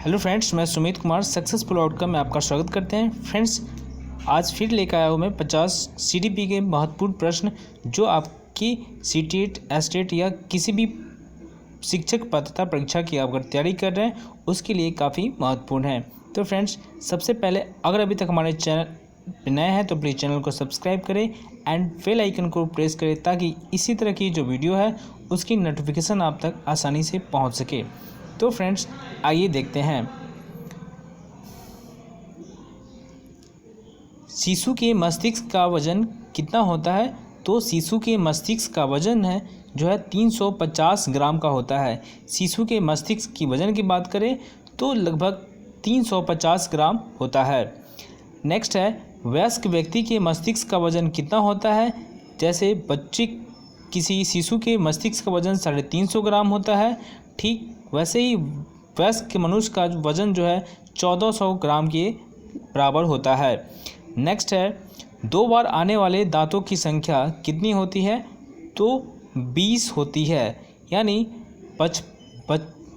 Hello friends, मैं Sumit Kumar successful outcome में आपका स्वागत करते हैं। फ्रेंड्स, आज फिर लेकर आया हूँ मैं 50 सीडीपी के महत्वपूर्ण प्रश्न जो आपकी सीटेट, एस्टेट या किसी भी शिक्षक पात्रता परीक्षा की आप अगर तैयारी कर रहे हैं उसके लिए काफ़ी महत्वपूर्ण है। तो फ्रेंड्स, सबसे पहले अगर अभी तक हमारे चैनल नए हैं तो प्लीज़ चैनल को सब्सक्राइब करें एंड बेल आइकन को प्रेस करें ताकि इसी तरह की जो वीडियो है उसकी नोटिफिकेशन आप तक आसानी से पहुंच सके। तो फ्रेंड्स, आइए देखते हैं। शिशु के मस्तिष्क का वजन कितना होता है? तो शिशु के मस्तिष्क का वजन है जो है 350 ग्राम का होता है। शिशु के मस्तिष्क की वजन की बात करें तो लगभग 350 ग्राम होता है। नेक्स्ट है, वयस्क व्यक्ति के मस्तिष्क का वजन कितना होता है? जैसे किसी शिशु के मस्तिष्क का वजन 350 ग्राम होता है, ठीक वैसे ही वयस्क मनुष्य का वजन जो है 1400 ग्राम के बराबर होता है। नेक्स्ट है, 2 बार आने वाले दांतों की संख्या कितनी होती है? तो 20 होती है। यानी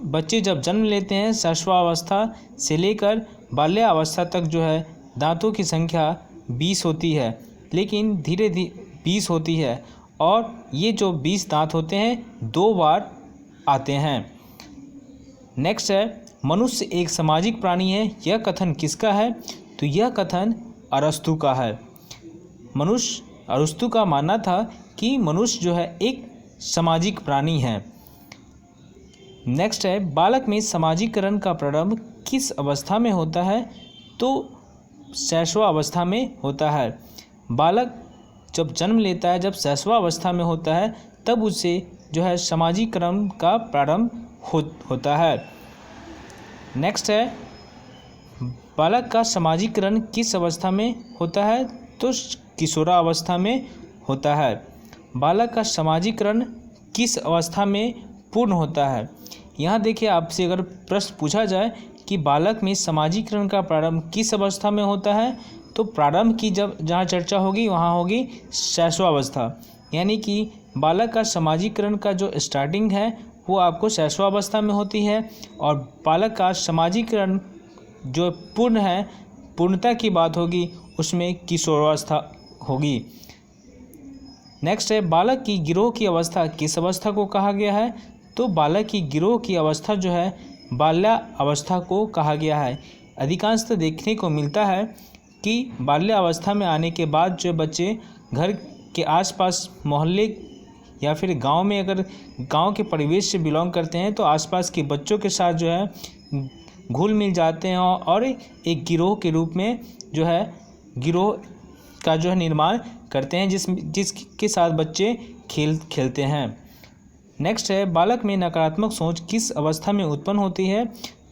बच्चे जब जन्म लेते हैं शैशवावस्था से लेकर बाल्यावस्था तक जो है दांतों की संख्या 20 होती है, लेकिन धीरे धीरे 20 होती है और ये जो 20 दांत होते हैं 2 बार आते हैं। नेक्स्ट है, मनुष्य एक सामाजिक प्राणी है, यह कथन किसका है? तो यह कथन अरस्तु का है। अरस्तु का मानना था कि मनुष्य जो है एक सामाजिक प्राणी है। नेक्स्ट है, बालक में सामाजिकरण का प्रारंभ किस अवस्था में होता है? तो शैशवावस्था में होता है। बालक जब जन्म लेता है, जब शैशवावस्था में होता है, तब उसे जो है सामाजिकरण का प्रारंभ होता है। नेक्स्ट है, बालक का सामाजिकरण किस अवस्था में होता है? तो किशोरावस्था में होता है। बालक का सामाजिकरण किस अवस्था में पूर्ण होता है? यहाँ देखिए, आपसे अगर प्रश्न पूछा जाए कि बालक में सामाजिकरण का प्रारंभ किस अवस्था में होता है, तो प्रारंभ की जहाँ चर्चा होगी वहाँ होगी शैशवावस्था। यानी कि बालक का सामाजिकरण का जो स्टार्टिंग है वो आपको शैशवावस्था में होती है और बालक का सामाजिकरण जो पूर्ण है, पूर्णता की बात होगी, उसमें किशोरावस्था होगी। नेक्स्ट है, बालक की गिरोह की अवस्था किस अवस्था को कहा गया है? तो बालक की गिरोह की अवस्था जो है बाल्यावस्था को कहा गया है। अधिकांशतः देखने को मिलता है कि बाल्यावस्था में आने के बाद जो बच्चे घर के आसपास मोहल्ले या फिर गांव में, अगर गांव के परिवेश से बिलोंग करते हैं तो आसपास के बच्चों के साथ जो है घुल मिल जाते हैं और एक गिरोह के रूप में जो है गिरोह का जो है निर्माण करते हैं जिसके साथ बच्चे खेलते हैं। नेक्स्ट है, बालक में नकारात्मक सोच किस अवस्था में उत्पन्न होती है?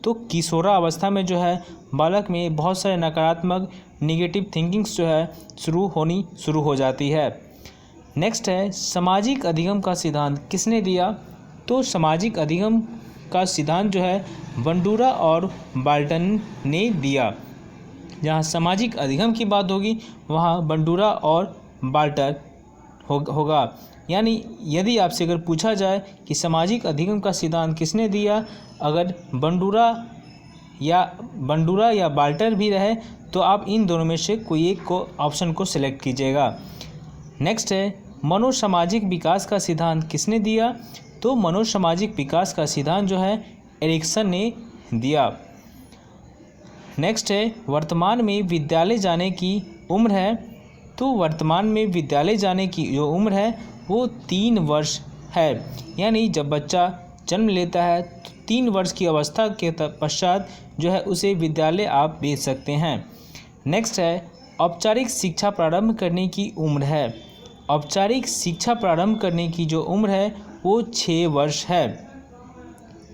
तो किशोरा अवस्था में जो है बालक में बहुत सारे नकारात्मक निगेटिव थिंकिंग्स जो है शुरू हो जाती है। नेक्स्ट है, सामाजिक अधिगम का सिद्धांत किसने दिया? तो सामाजिक अधिगम का सिद्धांत जो है बंडूरा और बाल्टन ने दिया। जहाँ सामाजिक अधिगम की बात होगी वहाँ बंडूरा और बाल्टर होगा। यानी यदि आपसे अगर पूछा जाए कि सामाजिक अधिगम का सिद्धांत किसने दिया, अगर बंडूरा या बाल्टर भी रहे तो आप इन दोनों में से कोई एक ऑप्शन को सिलेक्ट कीजिएगा। नेक्स्ट है, मनोसामाजिक विकास का सिद्धांत किसने दिया? तो मनोसामाजिक विकास का सिद्धांत जो है एरिक्सन ने दिया। नेक्स्ट है, वर्तमान में विद्यालय जाने की उम्र है? तो वर्तमान में विद्यालय जाने की जो उम्र है वो 3 वर्ष है। यानी जब बच्चा जन्म लेता है तो 3 वर्ष की अवस्था के पश्चात जो है उसे विद्यालय आप भेज सकते हैं। नेक्स्ट है, औपचारिक शिक्षा प्रारंभ करने की उम्र है? औपचारिक शिक्षा प्रारंभ करने की जो उम्र है वो 6 वर्ष है।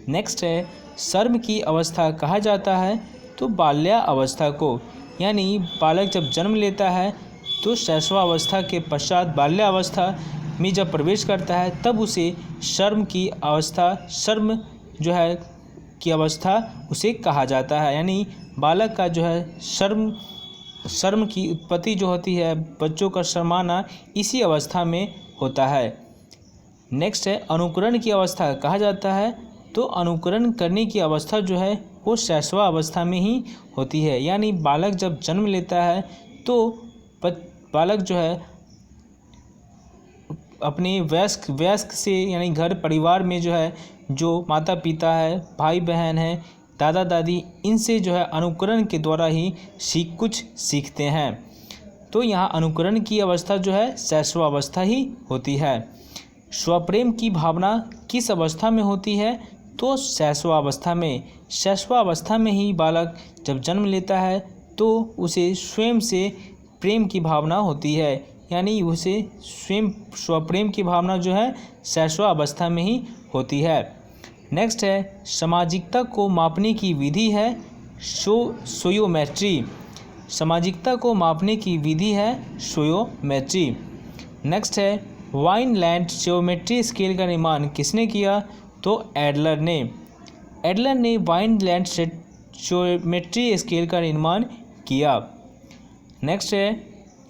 नेक्स्ट है, सर्म की अवस्था कहा जाता है? तो बाल्यावस्था को। यानी बालक जब जन्म लेता है तो शैशवावस्था के पश्चात बाल्यावस्था में जब प्रवेश करता है तब उसे सर्म की अवस्था उसे कहा जाता है। यानी बालक का जो है शर्म की उत्पत्ति जो होती है, बच्चों का शर्माना इसी अवस्था में होता है। नेक्स्ट है, अनुकरण की अवस्था कहा जाता है? तो अनुकरण करने की अवस्था जो है वो शैशवा अवस्था में ही होती है। यानी बालक जब जन्म लेता है तो बालक जो है अपने वयस्क से यानी घर परिवार में जो है जो माता पिता है, भाई बहन है, दादा दादी, इनसे जो है अनुकरण के द्वारा ही कुछ सीखते हैं। तो यहाँ अनुकरण की अवस्था जो है शैशव अवस्था ही होती है। स्वप्रेम की भावना किस अवस्था में होती है? तो शैशव अवस्था में। शैशव अवस्था में ही बालक जब जन्म लेता है तो उसे स्वयं से प्रेम की भावना होती है, यानी उसे स्वयं स्वप्रेम की भावना जो है शैशव अवस्था में ही होती है। नेक्स्ट है सामाजिकता को मापने की विधि है सोयोमेट्री। सामाजिकता को मापने की विधि है सोयोमेट्री। नेक्स्ट है वाइनलैंड ज्योमेट्री स्केल का निर्माण किसने किया? तो एडलर ने। एडलर ने वाइनलैंड ज्योमेट्री स्केल का निर्माण किया। नेक्स्ट है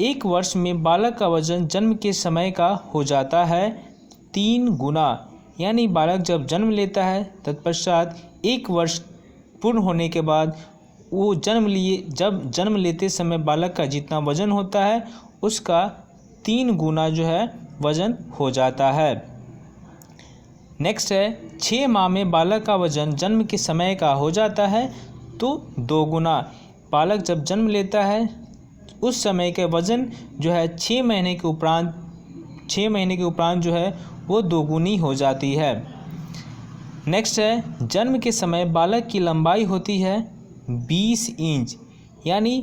एक वर्ष में बालक का वजन जन्म के समय का हो जाता है 3 गुना। यानी बालक जब जन्म लेता है तत्पश्चात 1 वर्ष पूर्ण होने के बाद वो जब जन्म लेते समय बालक का जितना वजन होता है उसका 3 गुना जो है वजन हो जाता है। नेक्स्ट है 6 माह में बालक का वजन जन्म के समय का हो जाता है तो 2 गुना। बालक जब जन्म लेता है उस समय के वजन जो है 6 महीने के उपरांत जो है वो 2 गुनी हो जाती है। नेक्स्ट है जन्म के समय बालक की लंबाई होती है 20 इंच। यानी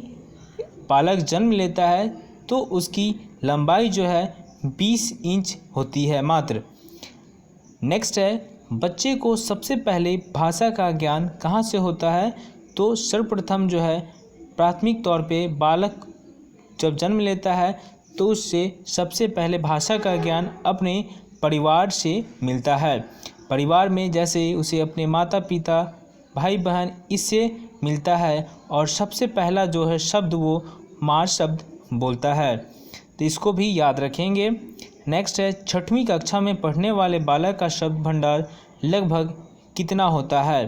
बालक जन्म लेता है तो उसकी लंबाई जो है 20 इंच होती है मात्र। नेक्स्ट है बच्चे को सबसे पहले भाषा का ज्ञान कहाँ से होता है? तो सर्वप्रथम जो है प्राथमिक तौर पे बालक जब जन्म लेता है तो उससे सबसे पहले भाषा का ज्ञान अपने परिवार से मिलता है। परिवार में जैसे उसे अपने माता पिता, भाई बहन, इससे मिलता है और सबसे पहला जो है शब्द वो माँ शब्द बोलता है, तो इसको भी याद रखेंगे। नेक्स्ट है 6वीं कक्षा में पढ़ने वाले बालक का शब्द भंडार लगभग कितना होता है?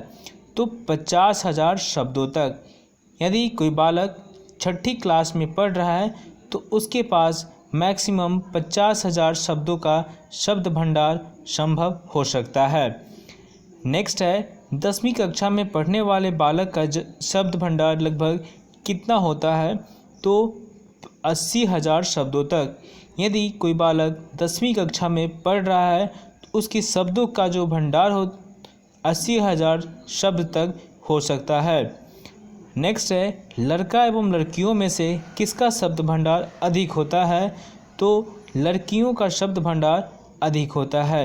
तो 50,000 शब्दों तक। यदि कोई बालक 6ठी क्लास में पढ़ रहा है तो उसके पास मैक्सिमम 50,000 शब्दों का शब्द भंडार संभव हो सकता है। नेक्स्ट है 10वीं कक्षा में पढ़ने वाले बालक का शब्द भंडार लगभग कितना होता है? तो 80,000 शब्दों तक। यदि कोई बालक 10वीं कक्षा में पढ़ रहा है तो उसके शब्दों का जो भंडार हो 80,000 शब्द तक हो सकता है। नेक्स्ट है लड़का एवं लड़कियों में से किसका शब्द भंडार अधिक होता है? तो लड़कियों का शब्द भंडार अधिक होता है।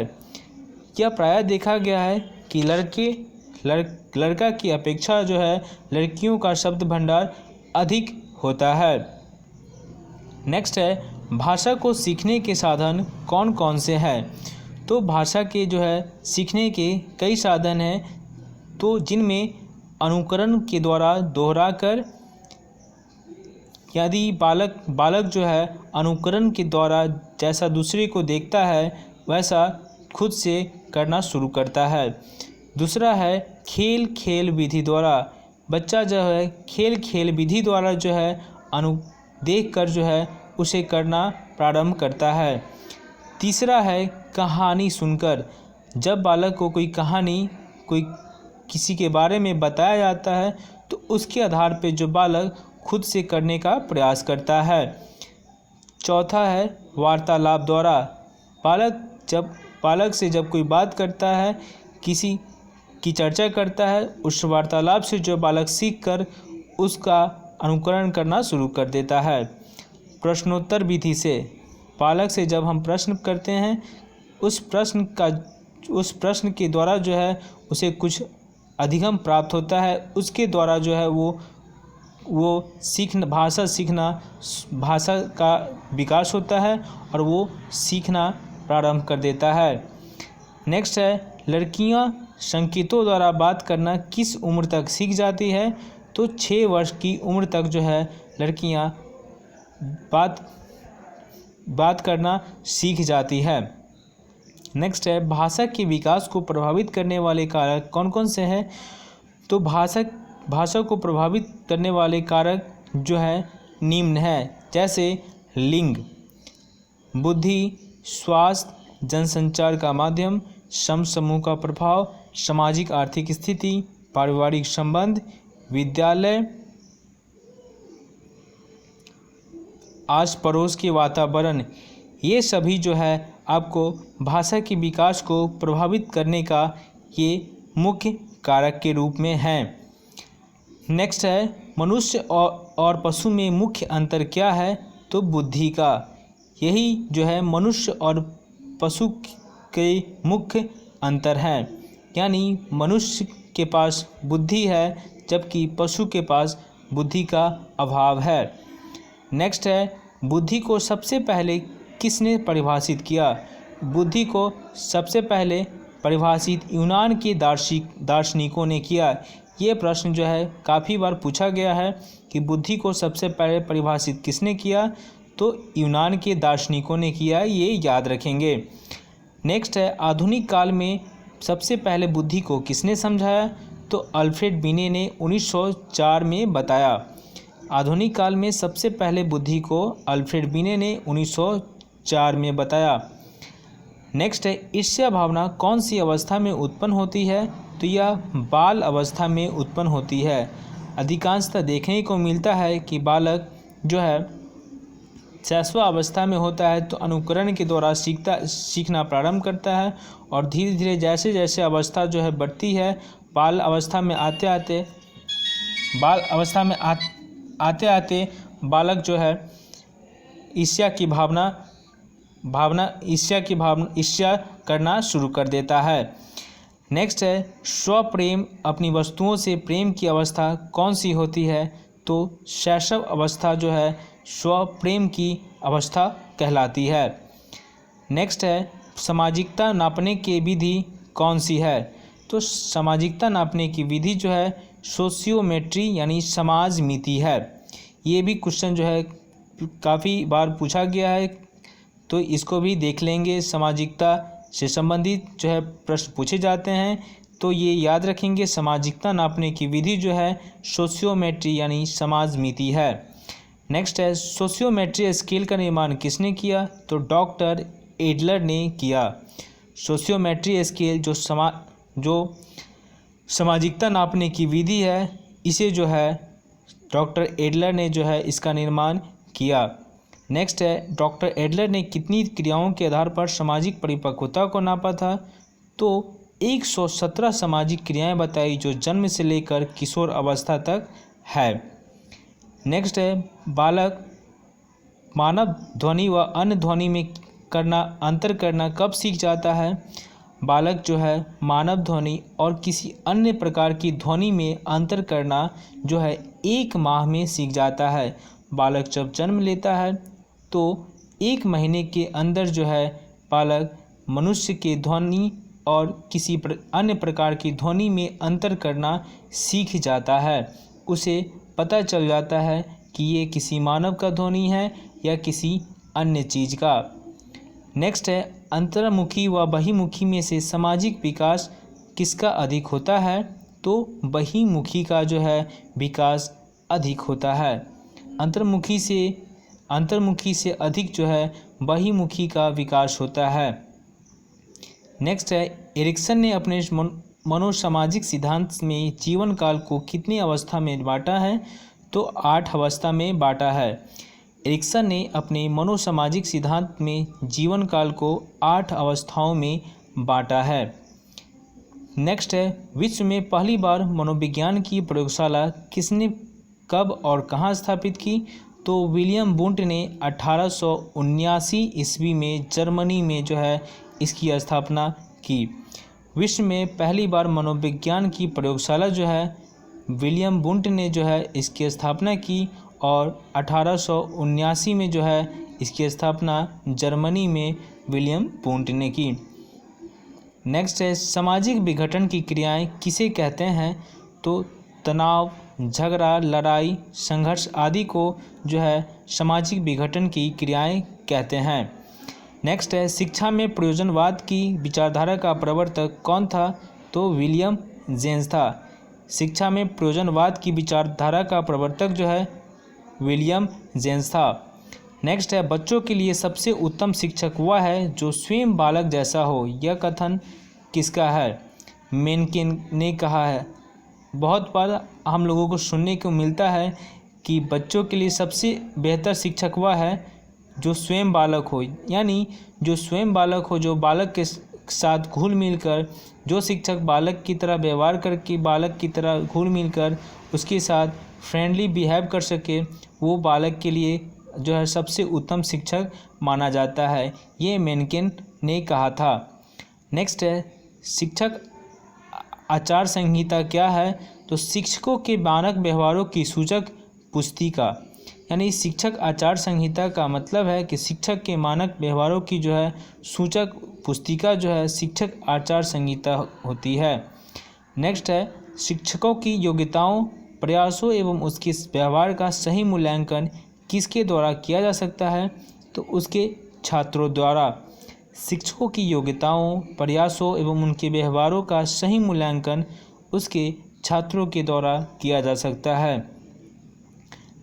यह प्रायः देखा गया है कि लड़का की अपेक्षा जो है लड़कियों का शब्द भंडार अधिक होता है। नेक्स्ट है भाषा को सीखने के साधन कौन कौन से हैं? तो भाषा के जो है सीखने के कई साधन हैं, तो जिनमें अनुकरण के द्वारा दोहराकर, यदि बालक जो है अनुकरण के द्वारा जैसा दूसरे को देखता है वैसा खुद से करना शुरू करता है। दूसरा है खेल विधि द्वारा। बच्चा जो है खेल विधि द्वारा जो है देख कर जो है उसे करना प्रारंभ करता है। तीसरा है कहानी सुनकर। जब बालक को कोई कहानी किसी के बारे में बताया जाता है तो उसके आधार पे जो बालक खुद से करने का प्रयास करता है। चौथा है वार्तालाप द्वारा। बालक से जब कोई बात करता है, किसी की चर्चा करता है, उस वार्तालाप से जो बालक सीखकर उसका अनुकरण करना शुरू कर देता है। प्रश्नोत्तर विधि से बालक से जब हम प्रश्न करते हैं उस प्रश्न के द्वारा जो है उसे कुछ अधिगम प्राप्त होता है, उसके द्वारा जो है वो भाषा का विकास होता है और वो सीखना प्रारंभ कर देता है। नेक्स्ट है लड़कियां संकेतों द्वारा बात करना किस उम्र तक सीख जाती है? तो 6 वर्ष की उम्र तक जो है लड़कियां बात करना सीख जाती है। नेक्स्ट है भाषा के विकास को प्रभावित करने वाले कारक कौन कौन से हैं? तो भाषा को प्रभावित करने वाले कारक जो है निम्न है, जैसे लिंग, बुद्धि, स्वास्थ्य, जनसंचार का माध्यम, समूह का प्रभाव, सामाजिक आर्थिक स्थिति, पारिवारिक संबंध, विद्यालय, आस पड़ोस के वातावरण। ये सभी जो है आपको भाषा के विकास को प्रभावित करने का ये मुख्य कारक के रूप में हैं। नेक्स्ट है मनुष्य और पशु में मुख्य अंतर क्या है, तो बुद्धि का। यही जो है मनुष्य और पशु के मुख्य अंतर है, यानी मनुष्य के पास बुद्धि है जबकि पशु के पास बुद्धि का अभाव है। नेक्स्ट है बुद्धि को सबसे पहले किसने परिभाषित किया। बुद्धि को सबसे पहले परिभाषित यूनान के दार्शनिकों ने किया। ये प्रश्न जो है काफ़ी बार पूछा गया है कि बुद्धि को सबसे पहले परिभाषित किसने किया, तो यूनान के दार्शनिकों ने किया, ये याद रखेंगे। नेक्स्ट है आधुनिक काल में सबसे पहले बुद्धि को किसने समझाया, तो अल्फ्रेड बिने ने 1904 में बताया। आधुनिक काल में सबसे पहले बुद्धि को अल्फ्रेड बिने ने 1904 में बताया। नेक्स्ट है ईर्ष्या भावना कौन सी अवस्था में उत्पन्न होती है, तो यह बाल अवस्था में उत्पन्न होती है। अधिकांशतः देखने को मिलता है कि बालक जो है शैशव अवस्था में होता है तो अनुकरण के द्वारा सीखना प्रारंभ करता है और धीरे धीरे जैसे जैसे अवस्था जो है बढ़ती है, बाल अवस्था में आते आते बालक जो है ईर्ष्या करना शुरू कर देता है। नेक्स्ट है स्वप्रेम, अपनी वस्तुओं से प्रेम की अवस्था कौन सी होती है, तो शैशव अवस्था जो है स्वप्रेम की अवस्था कहलाती है। नेक्स्ट है सामाजिकता नापने की विधि कौन सी है, तो सामाजिकता नापने की विधि जो है सोशियोमेट्री यानी समाज मिति है। ये भी क्वेश्चन जो है काफ़ी बार पूछा गया है, तो इसको भी देख लेंगे। सामाजिकता से संबंधित जो है प्रश्न पूछे जाते हैं, तो ये याद रखेंगे। सामाजिकता नापने की विधि जो है सोशियोमेट्री यानी समाज मिति है। नेक्स्ट है सोशियोमेट्री स्केल का निर्माण किसने किया, तो डॉक्टर एडलर ने किया। सोशियोमेट्री स्केल जो सामाजिकता नापने की विधि है, इसे जो है डॉक्टर एडलर ने जो है इसका निर्माण किया। नेक्स्ट है डॉक्टर एडलर ने कितनी क्रियाओं के आधार पर सामाजिक परिपक्वता को नापा था, तो 117 सामाजिक क्रियाएं बताई जो जन्म से लेकर किशोर अवस्था तक है। नेक्स्ट है बालक मानव ध्वनि व अन्य ध्वनि में अंतर करना कब सीख जाता है। बालक जो है मानव ध्वनि और किसी अन्य प्रकार की ध्वनि में अंतर करना जो है 1 माह में सीख जाता है। बालक जब जन्म लेता है तो 1 महीने के अंदर जो है बालक मनुष्य के ध्वनि और किसी अन्य प्रकार की ध्वनि में अंतर करना सीख जाता है। उसे पता चल जाता है कि ये किसी मानव का ध्वनि है या किसी अन्य चीज़ का। नेक्स्ट है अंतर्मुखी व बहिर्मुखी में से सामाजिक विकास किसका अधिक होता है, तो बहिर्मुखी का जो है विकास अधिक होता है। अंतर्मुखी से अधिक जो है बहिर्मुखी का विकास होता है। नेक्स्ट है एरिक्सन ने अपने मनोसामाजिक सिद्धांत में जीवन काल को कितनी अवस्था में बांटा है, तो 8 अवस्था में बांटा है। एरिक्सन ने अपने मनोसामाजिक सिद्धांत में जीवन काल को 8 अवस्थाओं में बांटा है। नेक्स्ट है विश्व में पहली बार मनोविज्ञान की प्रयोगशाला किसने कब और कहाँ स्थापित की, तो विलियम वुंट ने 1879 ईस्वी में जर्मनी में जो है इसकी स्थापना की। विश्व में पहली बार मनोविज्ञान की प्रयोगशाला जो है विलियम वुंट ने जो है इसकी स्थापना की और 1879 में जो है इसकी स्थापना जर्मनी में विलियम वुंट ने की। नेक्स्ट है सामाजिक विघटन की क्रियाएं किसे कहते हैं, तो तनाव, झगड़ा, लड़ाई, संघर्ष आदि को जो है सामाजिक विघटन की क्रियाएं कहते हैं। नेक्स्ट है शिक्षा में प्रयोजनवाद की विचारधारा का प्रवर्तक कौन था, तो विलियम जेम्स था। शिक्षा में प्रयोजनवाद की विचारधारा का प्रवर्तक जो है विलियम जेम्स था। नेक्स्ट है, बच्चों के लिए सबसे उत्तम शिक्षक वह है जो स्वयं बालक जैसा हो। यह कथन किसका है? मेनकेन ने कहा है। बहुत बार हम लोगों को सुनने को मिलता है कि बच्चों के लिए सबसे बेहतर शिक्षक वह है जो स्वयं बालक हो, यानी जो स्वयं बालक हो, जो बालक के साथ घुल मिल कर, जो शिक्षक बालक की तरह व्यवहार करके बालक की तरह घुल मिल कर उसके साथ फ्रेंडली बिहेव कर सके, वो बालक के लिए जो है सबसे उत्तम शिक्षक माना जाता है। ये मेनकेन ने कहा था। नेक्स्ट है, शिक्षक आचार संहिता क्या है? तो शिक्षकों के मानक व्यवहारों की सूचक पुस्तिका, यानी शिक्षक आचार संहिता का मतलब है कि शिक्षक के मानक व्यवहारों की जो है सूचक पुस्तिका जो है शिक्षक आचार संहिता होती है। नेक्स्ट है, शिक्षकों की योग्यताओं, प्रयासों एवं उसके व्यवहार का सही मूल्यांकन किसके द्वारा किया जा सकता है? तो उसके छात्रों द्वारा। शिक्षकों की योग्यताओं, प्रयासों एवं उनके व्यवहारों का सही मूल्यांकन उसके छात्रों के द्वारा किया जा सकता है।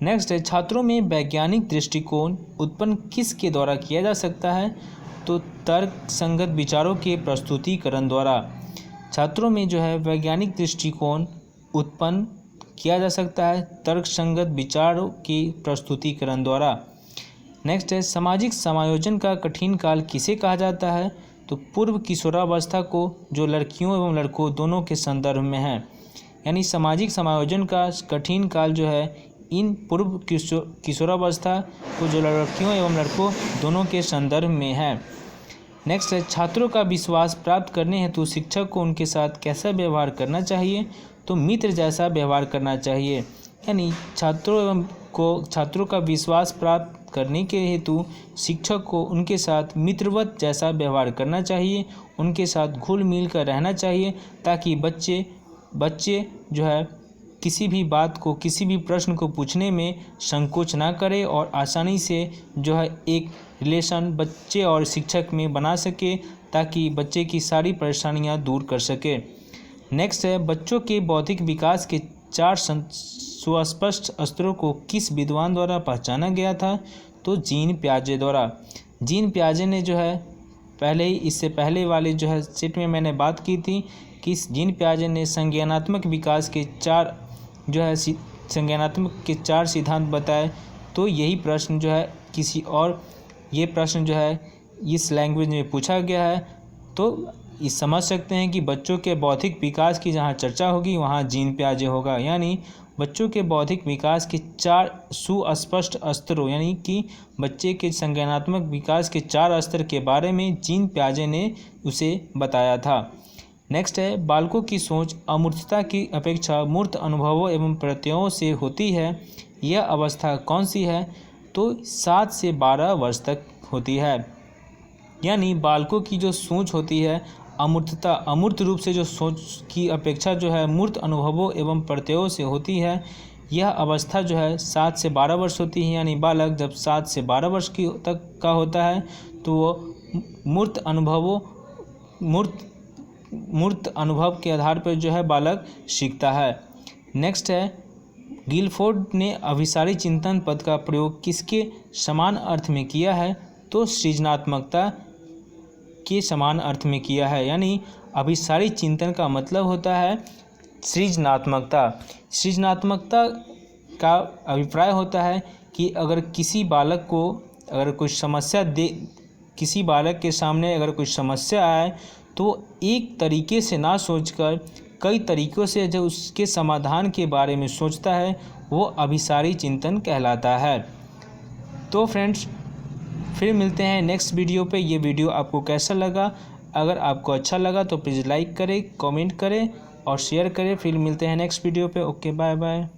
नेक्स्ट है, छात्रों में वैज्ञानिक दृष्टिकोण उत्पन्न किसके द्वारा किया जा सकता है? तो तर्क संगत विचारों के प्रस्तुतिकरण द्वारा। छात्रों में जो है वैज्ञानिक दृष्टिकोण उत्पन्न किया जा सकता है तर्क संगत विचारों के प्रस्तुतिकरण द्वारा। नेक्स्ट है, सामाजिक समायोजन का कठिन काल किसे कहा जाता है? तो पूर्व किशोरावस्था को, जो लड़कियों एवं लड़कों दोनों के संदर्भ में है, यानी सामाजिक समायोजन का कठिन काल जो है इन पूर्व किशोरावस्था को, जो लड़कियों एवं लड़कों दोनों के संदर्भ में है। नेक्स्ट है, छात्रों का विश्वास प्राप्त करने हेतु शिक्षक को उनके साथ कैसा व्यवहार करना चाहिए? तो मित्र जैसा व्यवहार करना चाहिए, यानी छात्रों का विश्वास प्राप्त करने के हेतु शिक्षक को उनके साथ मित्रवत जैसा व्यवहार करना चाहिए, उनके साथ घुल मिल कर रहना चाहिए, ताकि बच्चे जो है किसी भी बात को, किसी भी प्रश्न को पूछने में संकोच ना करे और आसानी से जो है एक रिलेशन बच्चे और शिक्षक में बना सके, ताकि बच्चे की सारी परेशानियां दूर कर सके। नेक्स्ट है, बच्चों के बौद्धिक विकास के 4 सुस्पष्ट स्तरों को किस विद्वान द्वारा पहचाना गया था? तो जीन पियाजे द्वारा। जीन पियाजे ने जो है इससे पहले वाले जो है सेट में मैंने बात की थी कि जीन पियाजे ने संज्ञानात्मक विकास के 4 सिद्धांत बताए। तो यही प्रश्न जो है ये प्रश्न जो है इस लैंग्वेज में पूछा गया है। तो इस समझ सकते हैं कि बच्चों के बौद्धिक विकास की जहाँ चर्चा होगी वहाँ जीन पियाजे होगा, यानी बच्चों के बौद्धिक विकास के 4 सुस्पष्ट स्तरों, यानी कि बच्चे के संज्ञानात्मक विकास के 4 स्तर के बारे में जीन पियाजे ने उसे बताया था। नेक्स्ट है, बालकों की सोच अमूर्तता की अपेक्षा मूर्त अनुभवों एवं प्रत्ययों से होती है। यह अवस्था कौन सी है? तो 7 से 12 वर्ष तक होती है, यानी बालकों की जो सोच होती है अमूर्त रूप से जो सोच की अपेक्षा जो है मूर्त अनुभवों एवं प्रत्ययों से होती है। यह अवस्था जो है 7 से 12 वर्ष होती है, यानी बालक जब 7 से 12 वर्ष तक का होता है तो वो मूर्त अनुभव के आधार पर जो है बालक सीखता है। नेक्स्ट है, गिलफोर्ड ने अभिसारी चिंतन पद का प्रयोग किसके समान अर्थ में किया है? तो सृजनात्मकता के समान अर्थ में किया है, यानी अभिसारी चिंतन का मतलब होता है सृजनात्मकता। सृजनात्मकता का अभिप्राय होता है कि अगर किसी बालक के सामने अगर कोई समस्या आए तो एक तरीके से ना सोचकर कई तरीक़ों से जो उसके समाधान के बारे में सोचता है वो अभिसारी चिंतन कहलाता है। तो फ्रेंड्स, फिर मिलते हैं नेक्स्ट वीडियो पे। ये वीडियो आपको कैसा लगा? अगर आपको अच्छा लगा तो प्लीज़ लाइक करें, कमेंट करें और शेयर करें। फिर मिलते हैं नेक्स्ट वीडियो पे। Okay, bye bye.